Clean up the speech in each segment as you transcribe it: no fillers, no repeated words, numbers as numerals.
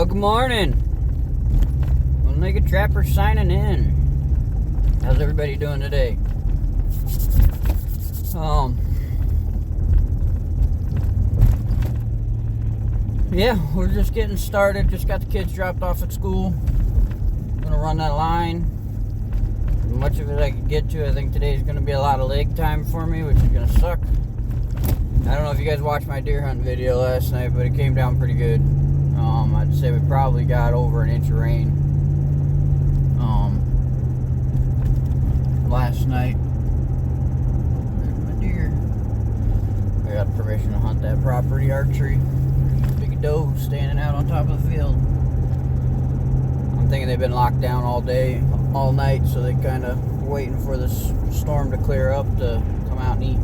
Well, good morning. Naked Trapper signing in. How's everybody doing today? Yeah, we're just getting started. Just got the kids dropped off at school. Gonna run that line. As much of it I could get to. I think today's gonna be a lot of leg time for me, which is gonna suck. I don't know if you guys watched my deer hunt video last night, but it came down pretty good. I'd say we probably got over an inch of rain last night. There's my deer. I got permission to hunt that property archery. Big doe standing out on top of the field. I'm thinking they've been locked down all day, all night, so they kind of waiting for this storm to clear up to come out and eat.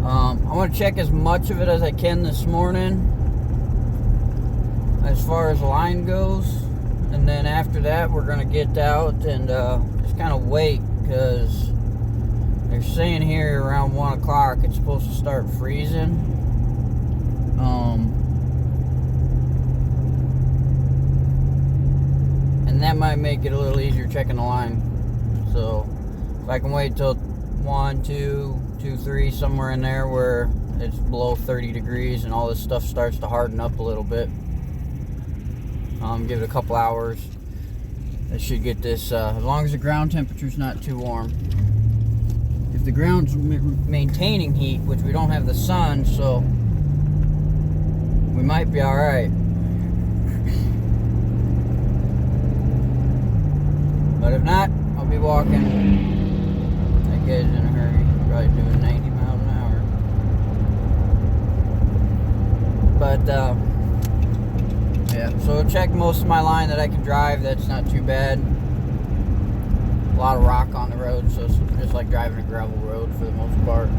I want to check as much of it as I can this morning as far as the line goes, and then after that we're going to get out and just kind of wait, because they're saying here around 1 o'clock it's supposed to start freezing. And that might make it a little easier checking the line. So if I can wait till 1, 2, 3, somewhere in there where it's below 30 degrees and all this stuff starts to harden up a little bit, give it a couple hours. That should get this, as long as the ground temperature's not too warm. If the ground's maintaining heat, which we don't have the sun, so we might be alright. But if not, I'll be walking. That guy's in a hurry, probably doing 90 miles an hour. But, yeah, so check most of my line that I can drive. That's not too bad. A lot of rock on the road, so it's just like driving a gravel road for the most part.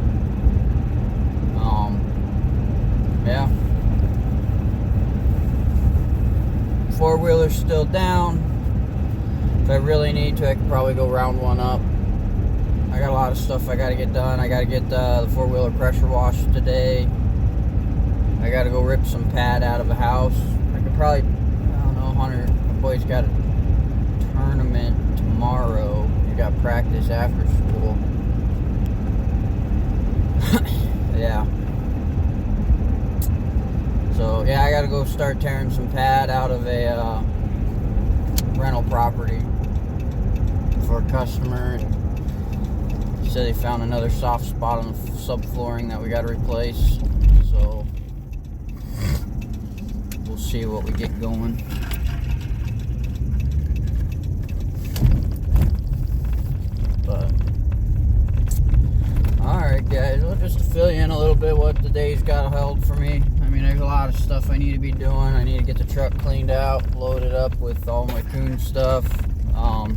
Yeah. Four-wheeler's still down. If I really need to, I could probably go round one up. I got a lot of stuff I gotta get done. I gotta get the four-wheeler pressure washed today. I gotta go rip some pad out of the house. I could probably, I don't know, Hunter, my boy's got a tournament tomorrow. He got practice after school. Yeah. So, yeah, I gotta go start tearing some pad out of a rental property for a customer. And he said they found another soft spot on the subflooring that we gotta replace. So we'll see what we get going. But alright guys, well, just to fill you in a little bit what the day's got held for me. I mean, there's a lot of stuff I need to be doing. I need to get the truck cleaned out, loaded up with all my coon stuff. I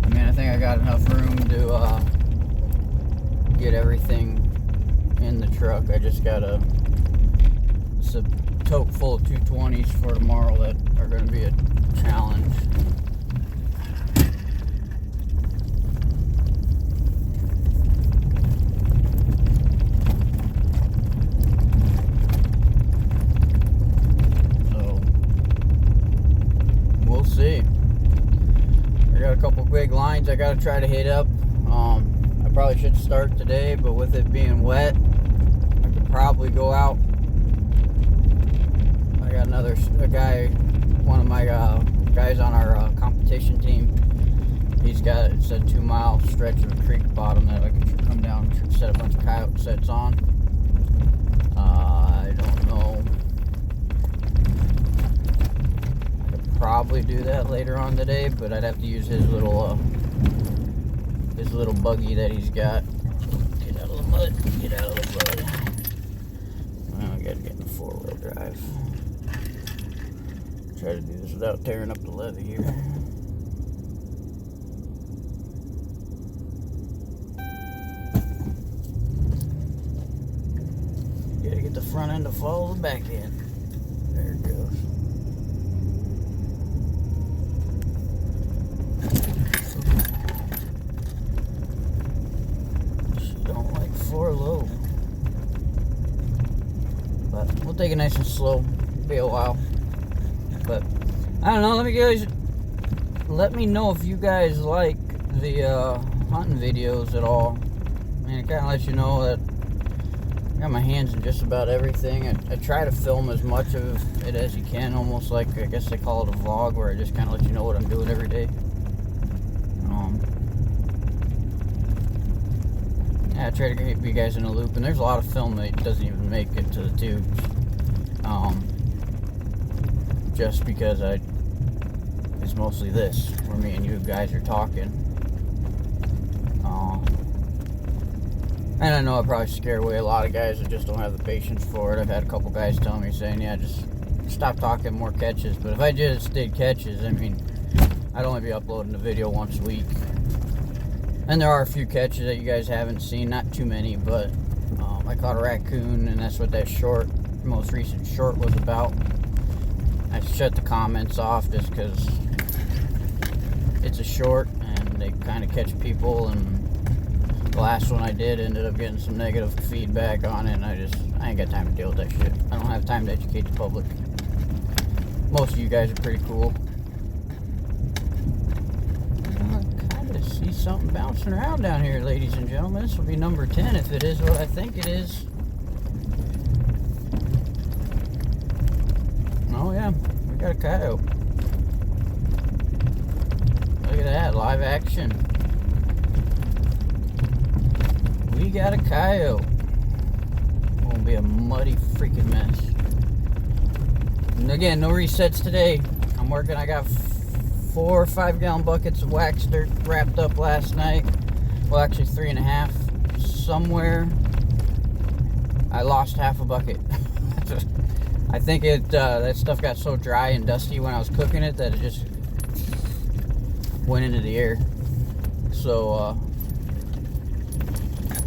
mean, I think I got enough room to get everything in the truck. I just got it's a tote full of 220s for tomorrow that are going to be a challenge. So we'll see. I got a couple big lines I got to try to hit up. I probably should start today, but with it being wet, I could probably go out. I got a guy, one of my guys on our competition team. He's got, it's a 2-mile stretch of a creek bottom that I could come down and set a bunch of coyote sets on. I don't know. I could probably do that later on today, but I'd have to use his little buggy that he's got. Get out of the mud. Get out of the mud. Well, I gotta get in the 4-wheel drive. Try to do this without tearing up the levee here. Gotta get the front end to follow the back end. There it goes. She don't like 4 low. we'll take it nice and slow. Be a while. But I don't know. Let me know if you guys like the hunting videos at all. I mean, it kind of lets you know that I got my hands in just about everything. I try to film as much of it as you can, almost like, I guess they call it a vlog, where I just kind of let you know what I'm doing every day. Yeah, I try to keep you guys in a loop, and there's a lot of film that doesn't even make it to the tubes. Just because it's mostly this, where me and you guys are talking. And I know I probably scare away a lot of guys that just don't have the patience for it. I've had a couple guys tell me, saying, yeah, just stop talking, more catches. But if I just did catches, I mean, I'd only be uploading a video once a week. And there are a few catches that you guys haven't seen, not too many, but I caught a raccoon, and that's what that most recent short was about. I shut the comments off just because it's a short, and they kind of catch people, and the last one I did ended up getting some negative feedback on it, and I ain't got time to deal with that shit. I don't have time to educate the public. Most of you guys are pretty cool. I kind of see something bouncing around down here, ladies and gentlemen. This will be number 10 if it is what I think it is. Oh yeah, we got a coyote. Look at that, live action. We got a coyote. Gonna be a muddy freaking mess. And again, no resets today. I'm working. I got 4 or 5 gallon buckets of wax dirt wrapped up last night. Well, actually 3.5. Somewhere I lost half a bucket. I think that stuff got so dry and dusty when I was cooking it that it just went into the air. So,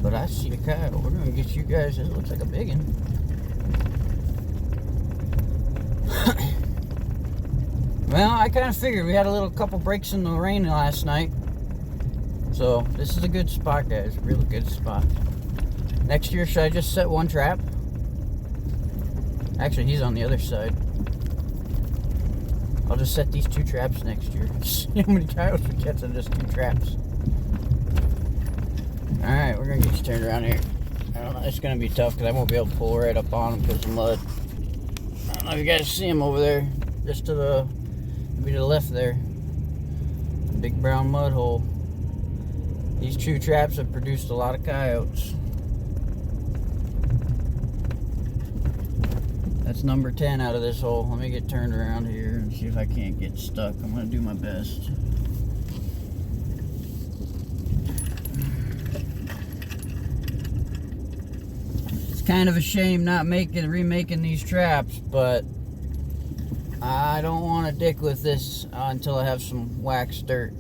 but I see the coyote. We're gonna get you guys. It looks like a big one. Well, I kind of figured we had a couple breaks in the rain last night. So this is a good spot, guys. Really good spot. Next year, should I just set one trap? Actually, he's on the other side. I'll just set these 2 traps next year. See how many coyotes we catch on just 2 traps. Alright, we're going to get you turned around here. I don't know, it's going to be tough because I won't be able to pull right up on him because of mud. I don't know if you guys see him over there. Just to the left there. Big brown mud hole. These 2 traps have produced a lot of coyotes. That's number 10 out of this hole. Let me get turned around here and see if I can't get stuck. I'm going to do my best. It's kind of a shame not remaking these traps, but I don't want to dick with this until I have some wax dirt.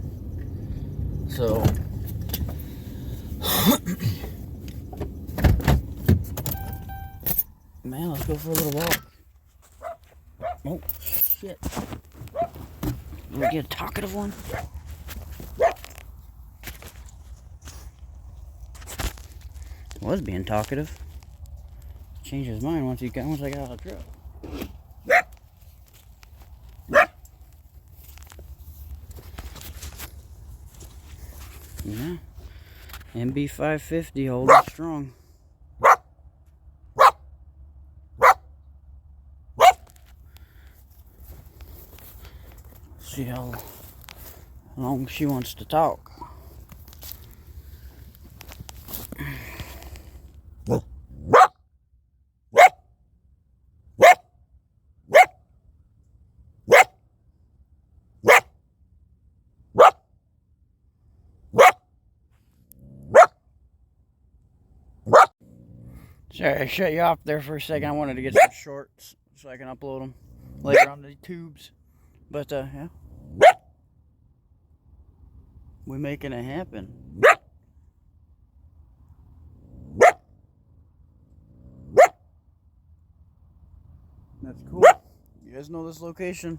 So man, let's go for a little walk. Oh, shit. Did we get a talkative one? Was being talkative. Changed his mind once I got out of the truck. Yeah. MB 550 holding strong. See how long she wants to talk. Sorry, I shut you off there for a second. I wanted to get some shorts so I can upload them later on the tubes. But, yeah. We're making it happen. That's cool. You guys know this location?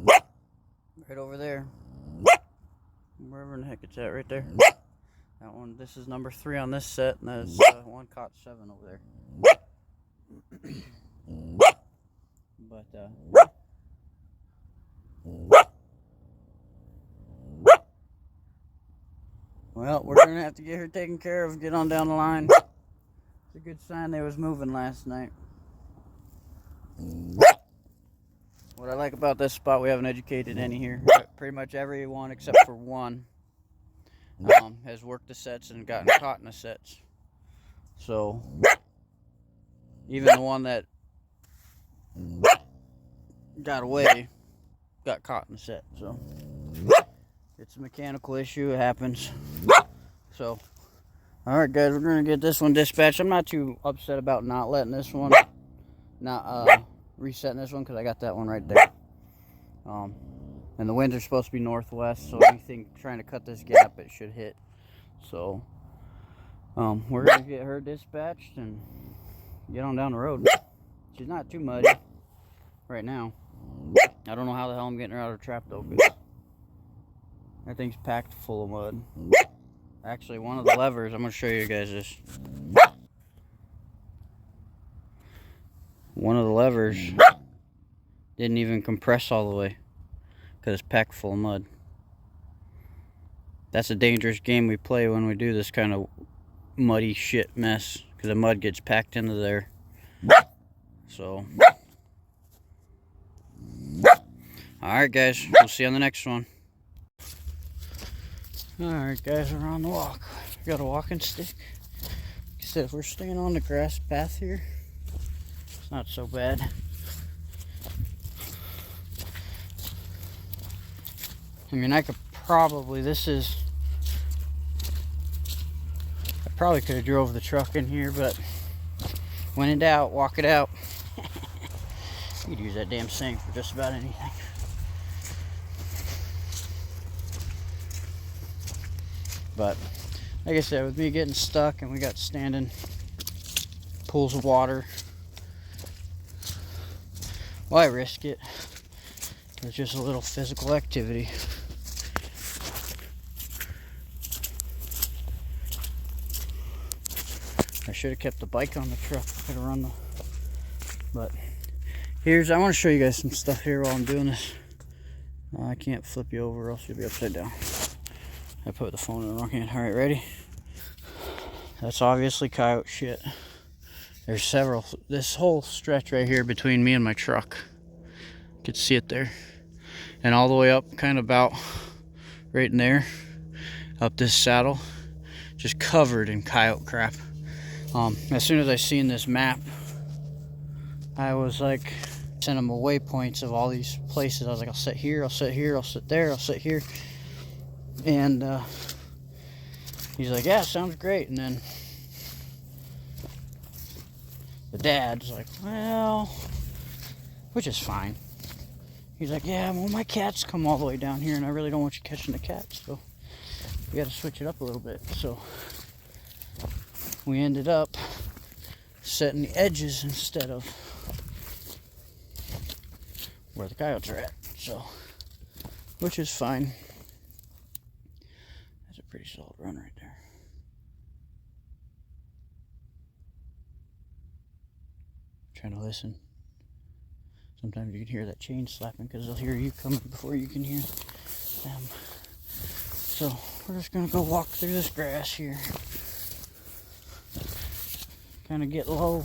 Right over there. Wherever in the heck it's at, right there. That one, this is number 3 on this set, and that's one caught 7 over there. well, we're gonna have to get her taken care of, get on down the line. It's a good sign they was moving last night. What I like about this spot, we haven't educated any here. Pretty much everyone except for one has worked the sets and gotten caught in the sets. So even the one that got away got caught in the set. So it's a mechanical issue. It happens. So all right, guys, we're gonna get this one dispatched. I'm not too upset about not letting this one, not resetting this one, because I got that one right there. And the winds are supposed to be northwest, so anything trying to cut this gap, it should hit. So we're gonna get her dispatched and get on down the road. She's not too muddy right now. I don't know how the hell I'm getting her out of her trap though, because that thing's packed full of mud. Actually, one of the levers, I'm gonna show you guys this. One of the levers didn't even compress all the way because it's packed full of mud. That's a dangerous game we play when we do this kind of muddy shit mess, because the mud gets packed into there. So alright, guys, we'll see you on the next one. Alright, guys, we're on the walk. We got a walking stick. Like I said, if we're staying on the grass path here, it's not so bad. I mean, I could probably, I probably could have drove the truck in here, but when in doubt, walk it out. You could use that damn thing for just about anything. But like I said, with me getting stuck and we got standing pools of water, why risk it? It's just a little physical activity. I should have kept the bike on the truck. Could have run the. But I want to show you guys some stuff here while I'm doing this. I can't flip you over, or else you'll be upside down. I put the phone in the wrong hand. All right, ready? That's obviously coyote shit. There's several. This whole stretch right here between me and my truck. You can see it there. And all the way up, kind of about right in there, up this saddle, just covered in coyote crap. As soon as I seen this map, I was like, sent him waypoints of all these places. I was like, I'll sit here, I'll sit here, I'll sit there, I'll sit here. And he's like, yeah, sounds great. And then the dad's like, well, which is fine. He's like, yeah, well, my cats come all the way down here, and I really don't want you catching the cats, so we got to switch it up a little bit. So we ended up setting the edges instead of where the coyotes are at, so, which is fine. That's a pretty solid run right there. Trying to listen. Sometimes you can hear that chain slapping because they'll hear you coming before you can hear them. So we're just gonna go walk through this grass here. Kind of get low.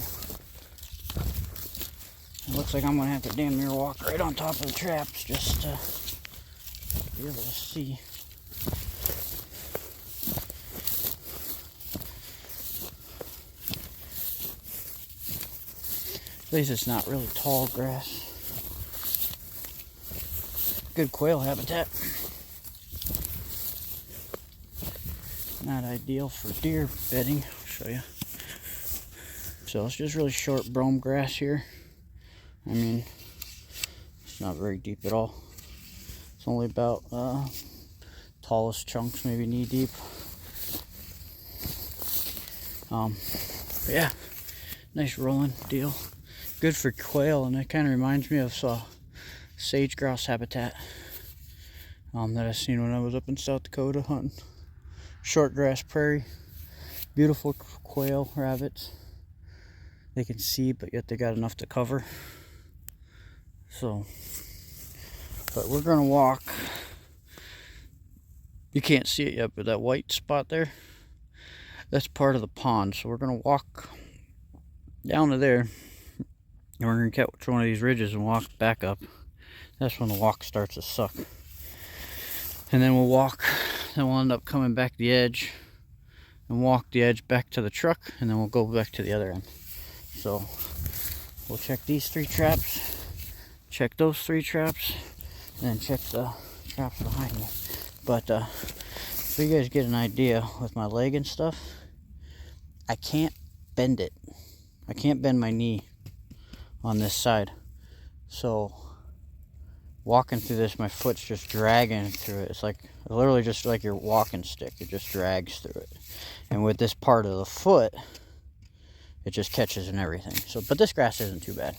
It looks like I'm gonna have to damn near walk right on top of the traps just to be able to see. At least it's not really tall grass. Good quail habitat. Not ideal for deer bedding. I'll show you. So it's just really short brome grass here. I mean, it's not very deep at all. It's only about tallest chunks, maybe knee deep. But yeah, nice rolling deal. Good for quail, and it kind of reminds me of sage grouse habitat that I seen when I was up in South Dakota hunting short grass prairie. Beautiful quail, rabbits. They can see, but yet they got enough to cover. So, but we're gonna walk. You can't see it yet, but that white spot there, that's part of the pond. So we're gonna walk down to there, and we're gonna catch one of these ridges and walk back up. That's when the walk starts to suck. And then we'll end up coming back the edge and walk the edge back to the truck, and then we'll go back to the other end. So we'll check these 3 traps, check those 3 traps, and then check the traps behind me. But so you guys get an idea with my leg and stuff, I can't bend it. I can't bend my knee on this side. So walking through this, my foot's just dragging through it. It's like literally just like your walking stick. It just drags through it. And with this part of the foot, it just catches and everything. So, but this grass isn't too bad.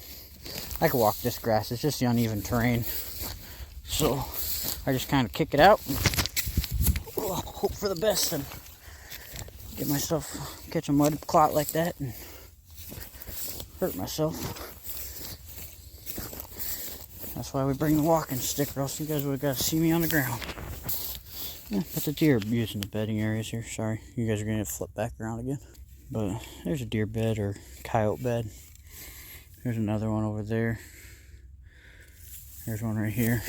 I can walk this grass. It's just the uneven terrain. So I just kind of kick it out and hope for the best and get myself, catch a mud clot like that and hurt myself. That's why we bring the walking stick, or else you guys would have got to see me on the ground. Yeah, but the deer are using the bedding areas here. Sorry, you guys are going to flip back around again. But there's a deer bed or coyote bed. There's another one over there. There's one right here.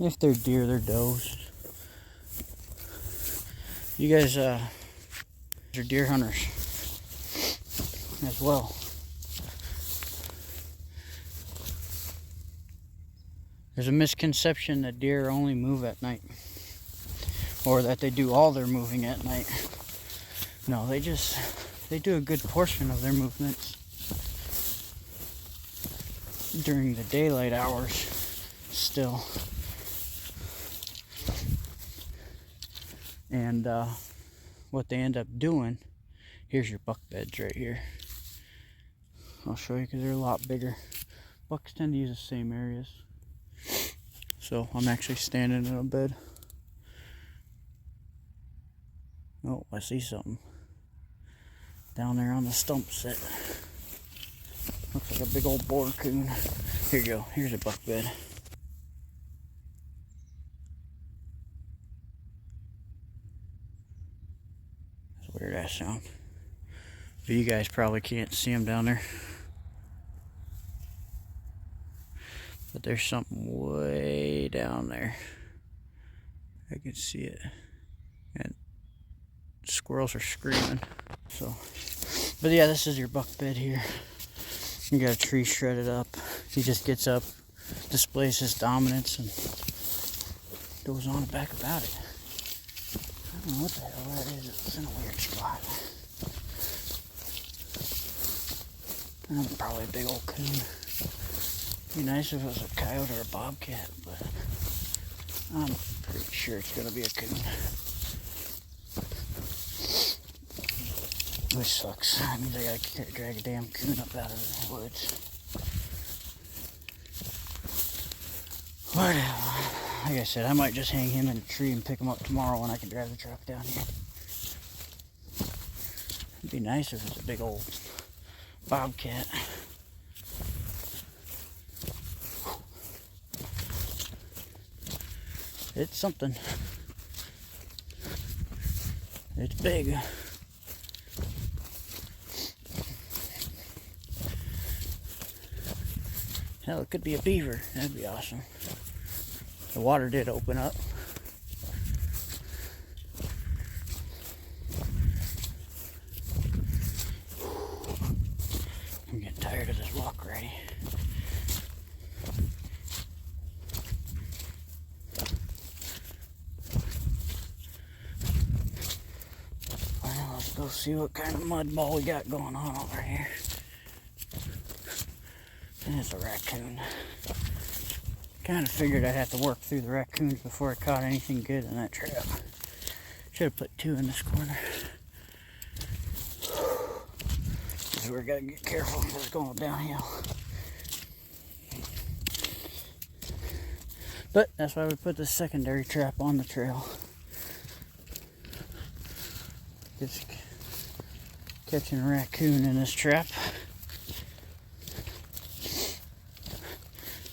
If they're deer, they're does. You guys are deer hunters as well. There's a misconception that deer only move at night, or that they do all their moving at night. No, they do a good portion of their movements during the daylight hours still. And what they end up doing, here's your buck beds right here. I'll show you because they're a lot bigger. Bucks tend to use the same areas. So I'm actually standing in a bed. Oh, I see something down there on the stump set. Looks like a big old boar coon. Here you go. Here's a buck bed. That's a weird ass sound. But you guys probably can't see them down there. But there's something way down there. I can see it. And squirrels are screaming. So, but yeah, this is your buck bed here. You got a tree shredded up. He just gets up, displays his dominance, and goes on back about it. I don't know what the hell that is. It's in a weird spot. Probably a big old coon. It'd be nice if it was a coyote or a bobcat, but I'm pretty sure it's gonna be a coon. Which sucks. That means I gotta drag a damn coon up out of the woods. Whatever. Like I said, I might just hang him in a tree and pick him up tomorrow when I can drive the truck down here. It'd be nice if it's a big old bobcat. It's something. It's big. Hell, it could be a beaver. That'd be awesome. The water did open up. I'm getting tired of this walk already. Well, let's go see what kind of mud ball we got going on over here. And it's a raccoon. Kind of figured I'd have to work through the raccoons before I caught anything good in that trap. Should have put 2 in this corner. This is where I gotta get careful because it's going downhill. But that's why we put the secondary trap on the trail. Just catching a raccoon in this trap.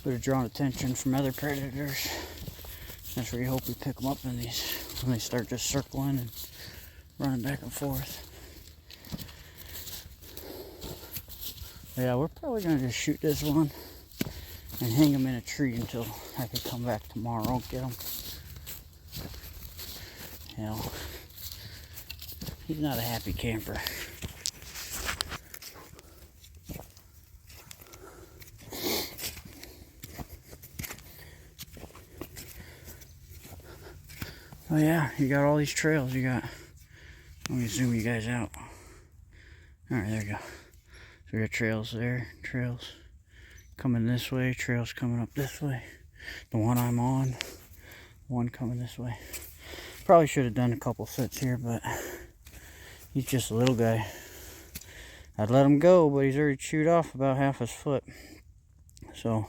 Would have drawn attention from other predators. That's where you hope we pick them up in these when they start just circling and running back and forth. Yeah, we're probably gonna just shoot this one and hang him in a tree until I can come back tomorrow and get him. You know, he's not a happy camper. Oh yeah, you got all these trails. You got, let me zoom you guys out. Alright, there you go. So we got trails there, trails coming this way, trails coming up this way. The one I'm on, one coming this way. Probably should have done a couple sets here, but he's just a little guy. I'd let him go, but he's already chewed off about half his foot. So,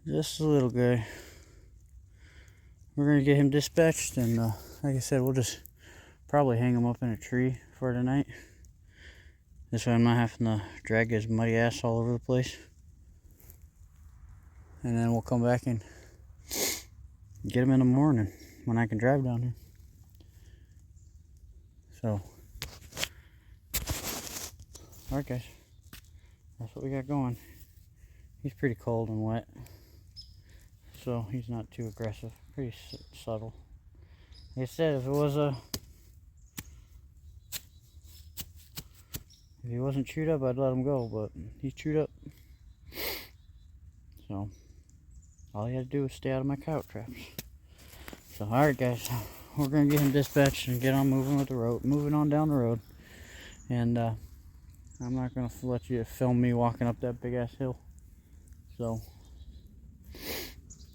just a little guy. We're going to get him dispatched, and like I said, we'll just probably hang him up in a tree for tonight. This way I'm not having to drag his muddy ass all over the place. And then we'll come back and get him in the morning when I can drive down here. So, alright guys, that's what we got going. He's pretty cold and wet, so he's not too aggressive, pretty subtle. Like I said, if he wasn't chewed up, I'd let him go, but he's chewed up. So, all you had to do was stay out of my coyote traps. So, alright guys, we're going to get him dispatched and get on moving on down the road. And, I'm not going to let you film me walking up that big ass hill. So,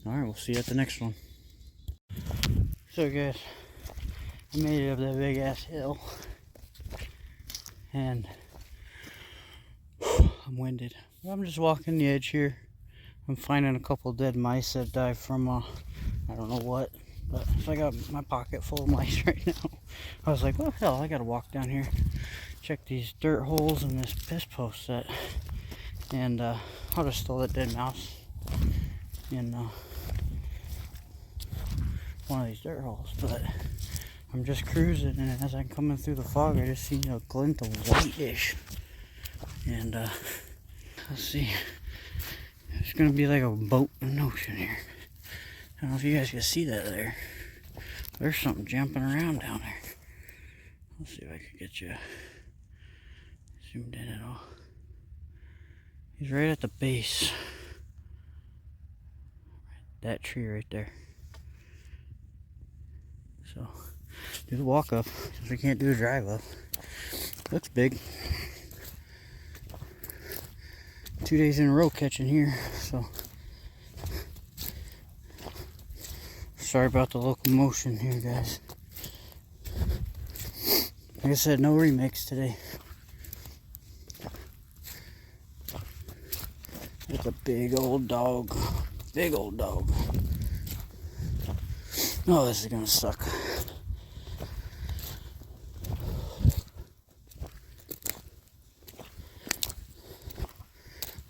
alright, we'll see you at the next one. So guys, I made it up that big ass hill. And I'm winded. I'm just walking the edge here. I'm finding a couple dead mice that died from I don't know what, but so I got my pocket full of mice right now. I was like, what the hell, I gotta walk down here, check these dirt holes and this piss post set, and I'll just throw that dead mouse in one of these dirt holes. But I'm just cruising, and as I'm coming through the fog, I just see a glint of whitish. And let's see, it's gonna be like a boat in an ocean here. I don't know if you guys can see that there. There's something jumping around down there. Let's see if I can get you zoomed in at all. He's right at the base. That tree right there. So, do the walk up, since we can't do a drive up. Looks big. 2 days in a row catching here, so sorry about the locomotion here, guys. Like I said, no remix today. It's a big old dog. Big old dog. Oh, this is gonna suck.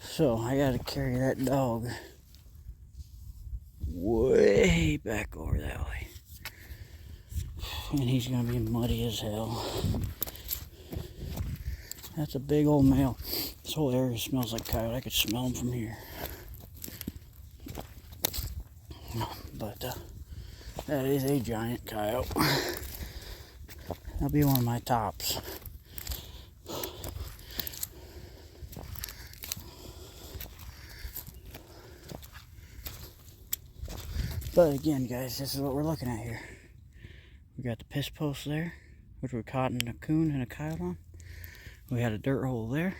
So I gotta carry that dog way back over that way. And he's gonna be muddy as hell. That's a big old male. This whole area smells like coyote. I could smell him from here. But that is a giant coyote. That'll be one of my tops. But again, guys, this is what we're looking at here. We got the piss post there, which we're caught in a coon and a coyote on. We had a dirt hole there.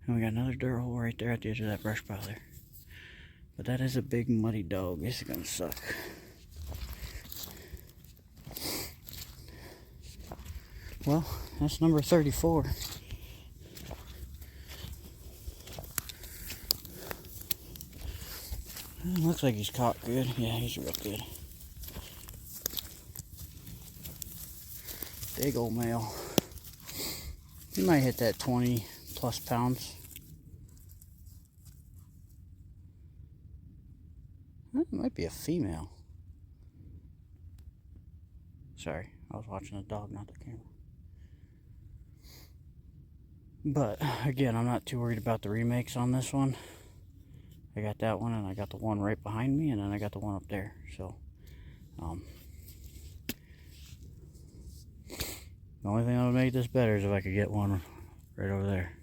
And we got another dirt hole right there at the edge of that brush pile there. But that is a big muddy dog. This is gonna suck. Well, that's number 34. Looks like he's caught good. Yeah, he's real good. Big old male. He might hit that 20 plus pounds. That might be a female. Sorry, I was watching the dog, not the camera. But again, I'm not too worried about the remakes on this one. I got that one, and I got the one right behind me, and then I got the one up there. So, the only thing that would make this better is if I could get one right over there.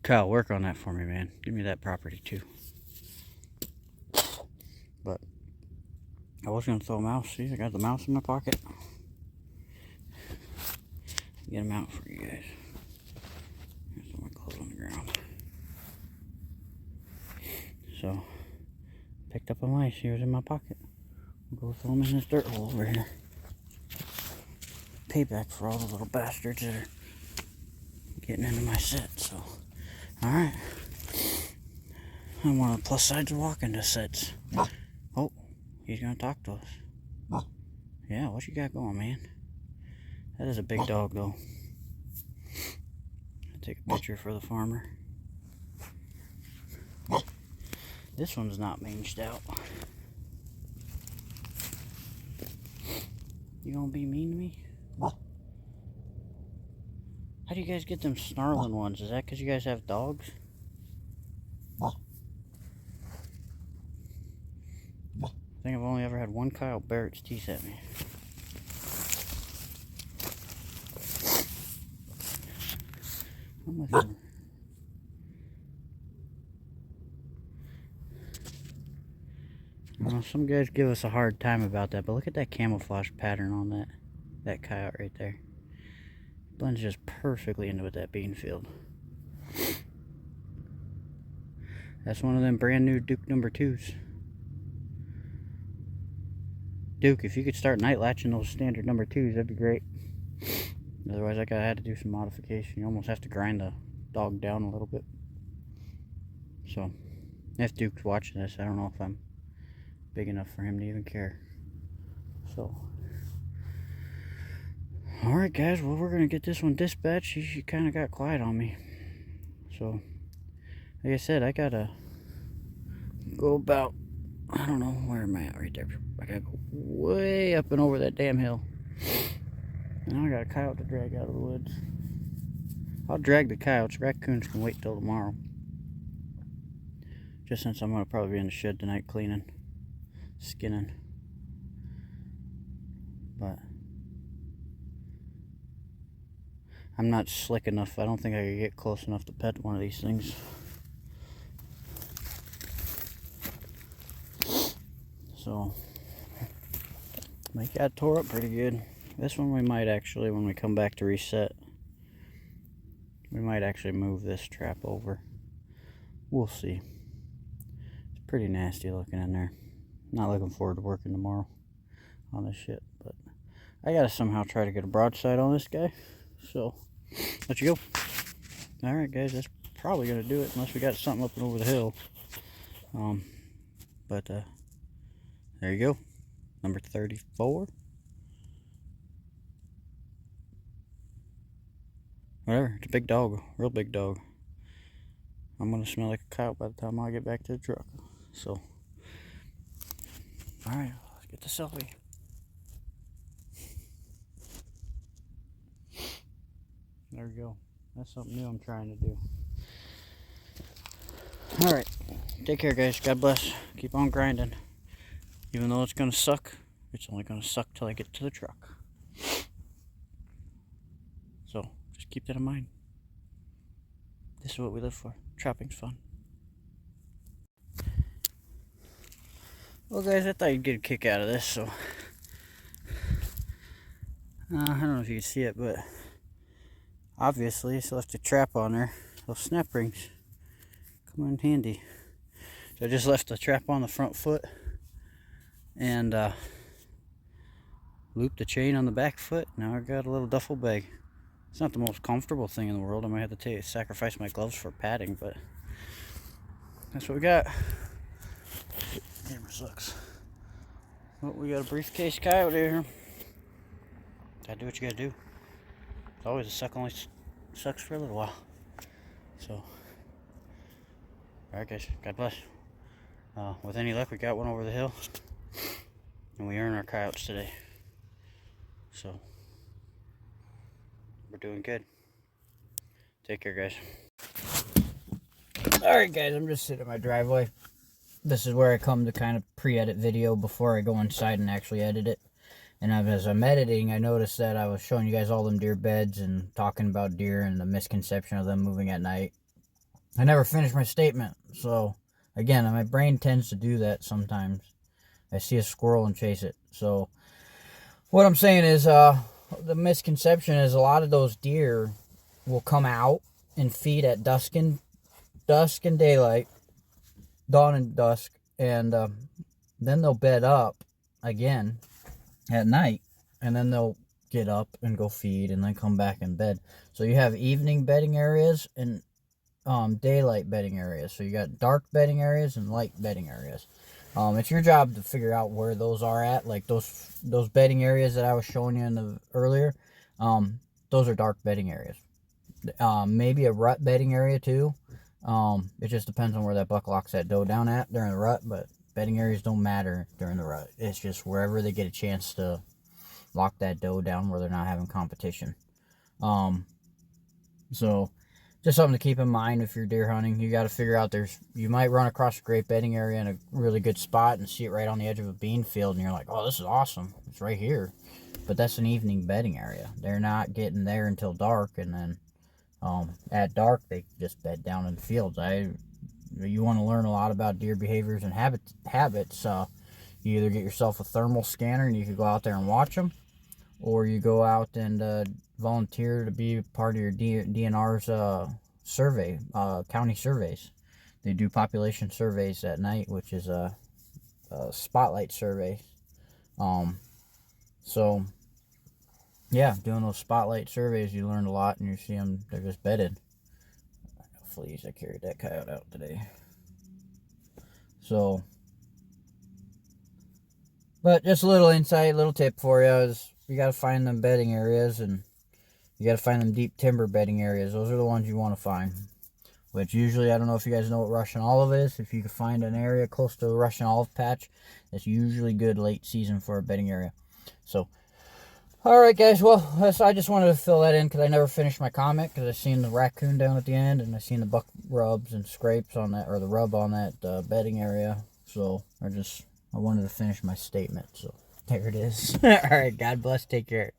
Kyle, work on that for me, man. Give me that property too. But I was gonna throw a mouse. See, I got the mouse in my pocket. Get him out for you guys. There's some of my clothes on the ground. So, picked up a mice. He was in my pocket. We'll go throw him in this dirt hole over here. Payback for all the little bastards that are getting into my set. So, alright. I'm one of the plus sides of walking to sets. Oh, he's gonna talk to us. Yeah, what you got going, man? That is a big dog, though. I'll take a picture for the farmer. This one's not manged out. You gonna be mean to me? How do you guys get them snarling ones? Is that because you guys have dogs? I think I've only ever had one coyote bare its teeth at me. I'm with him. Some guys give us a hard time about that, but look at that camouflage pattern on that coyote right there. Blends just perfectly into that bean field. That's one of them brand new Duke number 2s. Duke, if you could start night latching those standard number 2s, that'd be great. Otherwise, I had to do some modification. You almost have to grind the dog down a little bit. So, if Duke's watching this, I don't know if I'm big enough for him to even care. So, alright guys, well, we're going to get this one dispatched. She kind of got quiet on me. So, like I said, I got to go about, I don't know, where am I at right there? I got to go way up and over that damn hill. And now I got a coyote to drag out of the woods. I'll drag the coyotes. Raccoons can wait till tomorrow. Just since I'm going to probably be in the shed tonight cleaning, skinning. But I'm not slick enough. I don't think I could get close enough to pet one of these things. So, they got tore up pretty good. This one we might actually, when we come back to reset, we might actually move this trap over. We'll see. It's pretty nasty looking in there. Not looking forward to working tomorrow on this shit, but I gotta somehow try to get a broadside on this guy. So, let you go. Alright guys, that's probably gonna do it unless we got something up and over the hill. But there you go. Number 34. Whatever, it's a big dog, real big dog. I'm gonna smell like a coyote by the time I get back to the truck. So, alright, let's get the selfie. There we go. That's something new I'm trying to do. Alright, take care guys, God bless. Keep on grinding. Even though it's gonna suck, it's only gonna suck till I get to the truck. So, just keep that in mind. This is what we live for. Trapping's fun. Well guys, I thought you'd get a kick out of this, so I don't know if you can see it, but obviously it's left a trap on there. Those snap rings come in handy. So I just left the trap on the front foot and looped the chain on the back foot. Now I got a little duffel bag. It's not the most comfortable thing in the world. I might have to sacrifice my gloves for padding, but that's what we got. Camera sucks. Well, we got a briefcase coyote here. Gotta do what you gotta do. It's always a suck, only sucks for a little while. So, alright guys, God bless. With any luck, we got one over the hill, and we earn our coyotes today. So we're doing good. Take care, guys. Alright guys, I'm just sitting in my driveway. This is where I come to kind of pre-edit video before I go inside and actually edit it. And as I'm editing, I noticed that I was showing you guys all them deer beds and talking about deer and the misconception of them moving at night. I never finished my statement, so again, my brain tends to do that sometimes. I see a squirrel and chase it. So what I'm saying is the misconception is a lot of those deer will come out and feed at dusk and daylight, dawn and dusk, and then they'll bed up again at night, and then they'll get up and go feed and then come back in bed. So you have evening bedding areas and daylight bedding areas. So you got dark bedding areas and light bedding areas. It's your job to figure out where those are at. Like those bedding areas that I was showing you earlier, those are dark bedding areas. Maybe a rut bedding area too. It just depends on where that buck locks that doe down at during the rut, but bedding areas don't matter during the rut. It's just wherever they get a chance to lock that doe down where they're not having competition. So just something to keep in mind if you're deer hunting. You got to figure out you might run across a great bedding area in a really good spot and see it right on the edge of a bean field, and you're like, oh, this is awesome, it's right here. But that's an evening bedding area. They're not getting there until dark, and then at dark they just bed down in the fields. You want to learn a lot about deer behaviors and habits. You either get yourself a thermal scanner and you can go out there and watch them, or you go out and volunteer to be part of your DNR's survey, county surveys. They do population surveys at night, which is a spotlight survey. So yeah, doing those spotlight surveys, you learn a lot, and you see them, they're just bedded. Fleas, I carried that coyote out today. So, but just a little insight, little tip for you is you got to find them bedding areas, and you got to find them deep timber bedding areas. Those are the ones you want to find. Which usually, I don't know if you guys know what Russian olive is. If you can find an area close to a Russian olive patch, it's usually good late season for a bedding area. So, alright guys, well, I just wanted to fill that in because I never finished my comment, because I seen the raccoon down at the end, and I seen the buck rubs and scrapes on that, or the rub on that bedding area. So I wanted to finish my statement. So there it is. Alright, God bless, take care.